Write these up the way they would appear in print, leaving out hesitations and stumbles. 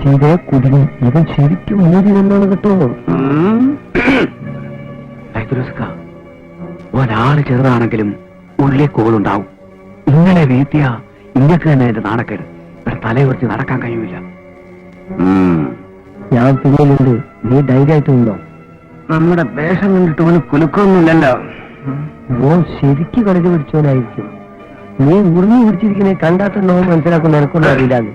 ചെയ്തേ കുടുങ്ങി. ഇവൻ ശരിക്കും മൂടി വന്നാണ് കേട്ടോ. ഒരാള് ചെറുതാണെങ്കിലും ഉള്ളിൽ കോളുണ്ടാവും. ഇങ്ങനെ വീട്ടിയ ഇങ്ങക്ക് തന്നെ എന്റെ നാണക്കേട്. ഇവിടെ തലയുറച്ച് നടക്കാൻ കഴിയൂല. ഞാൻ പിന്നിലുണ്ട്, നീ ധൈര്യമായിട്ടുണ്ടോ? നമ്മുടെ വേഷം കണ്ടിട്ട് ഓന് കുലുക്കൊന്നുമില്ലല്ലോ. ഓൻ ശരിക്ക് കളിച്ച് പിടിച്ചോനായിരിക്കും. നീ ഉറിഞ്ഞു പിടിച്ചിരിക്കുന്നേ കണ്ടാട്ടുണ്ടോ മനസ്സിലാക്കുന്ന എനക്കൊന്നും അറിയില്ലാന്ന്.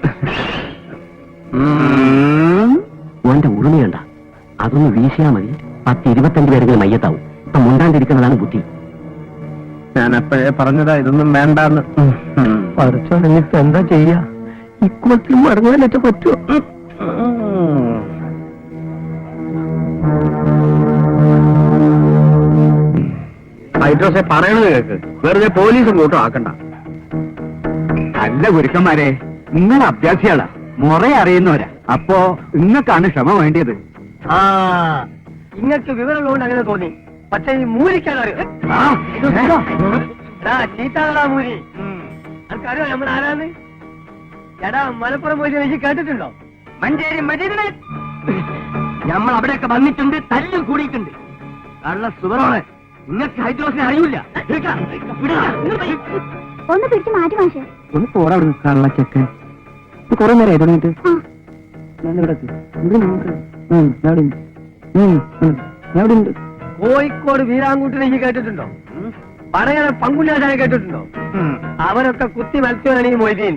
ഓന്റെ ഉറുമയുണ്ട, അതൊന്ന് വീശിയാ മതി. 10-25 പേരുകൾ മയ്യത്താവും. ഇപ്പൊ മുണ്ടാണ്ടിരിക്കുന്നതാണ് ബുദ്ധി. ഞാൻ എപ്പോഴേ പറഞ്ഞതാ ഇതൊന്നും വേണ്ടാന്ന്. പഠിച്ചോണിപ്പോ എന്താ ചെയ്യാ? ഇക്കുളത്തിൽ മടങ്ങാനൊക്കെ പറ്റുമോ? ഹൈഡ്രോസെ പറയണത് കേക്ക്. വെറുതെ പോലീസും കൂട്ടം ആക്കണ്ട. അല്ല ഗുരുക്കന്മാരെ, നിങ്ങൾ അഭ്യാസികളാ, മുറ അറിയുന്നവരാ. അപ്പോ ഇങ്ങക്കാണ് ക്ഷമ വേണ്ടിയത്. ഇങ്ങക്ക് വിവരമുള്ളതുകൊണ്ട് അങ്ങനെ തോന്നി. പക്ഷെ ഈ മൂരിക്കാനറിയോ? ചീത്താളാ മൂരി. അനക്കറിയോ നമ്മൾ ആരാന്ന്? എടാ മലപ്പുറം പോയി എനിക്ക് കേട്ടിട്ടുണ്ടോ? മഞ്ചേരി മജീദിനെ നമ്മൾ അവിടെയൊക്കെ വന്നിട്ടുണ്ട്, തല്ലും കൂടിയിട്ടുണ്ട്. കള്ള സുവറോളെ, നിങ്ങൾക്ക് ഹൈദ്രോസിനെ അറിയില്ല. ഒന്ന് പിടിച്ച് മാറ്റി മാഷേ. ഒന്ന് പോടാ അവിടെ കള്ളച്ചക്കൻ. കുറെ നേരം തുടങ്ങിട്ട് കോഴിക്കോട് വീരാങ്കൂട്ടിനെ എനിക്ക് കേട്ടിട്ടുണ്ടോ? പറയണ പങ്കുല്ലാശാനെ കേട്ടിട്ടുണ്ടോ? അവരൊക്കെ കുത്തി മത്സ്യമാണ് ഈ മൊയ്തീൻ.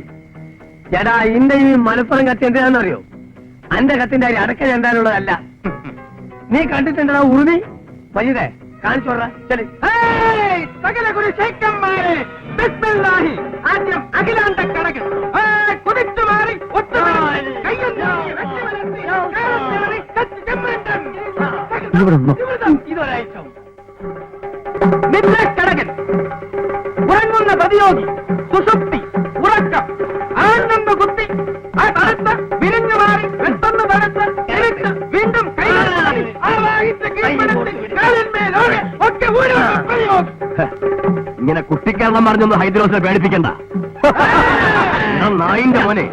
എടാ ഇന്റെ ഈ മലപ്പുറം കത്തി എന്തിനാണെന്നറിയോ? അന്റെ കത്തിന്റെ അരി അടക്ക ചെണ്ടാനുള്ളതല്ല. നീ കണ്ടിട്ടുണ്ടോ ഉറുമി? മജീദേ കാണിച്ചോടാ. ശരി, സകല കുടി ശേഖന്മാരെ ബിസ്മില്ലാഹി. ആദ്യം അഖിലാണ്ട കടകൻ കുതിച്ചു മാറി ഇതൊരാഴ്ച കടകൻ ഉറങ്ങുന്ന പ്രതിയോഗി സുഷുപ്തി ഉറക്കം ആനന്ദ കുത്തി തടുത്ത് വിരിഞ്ഞു മാറി പെട്ടെന്ന് തടുത്ത് എടുത്ത് വീണ്ടും ഒക്കെ ഇങ്ങനെ കുട്ടിക്കാരണം പറഞ്ഞൊന്ന് ഹൈദ്രോസിനെ പേടിപ്പിക്കണ്ട. നായിന്റെ മോനെ.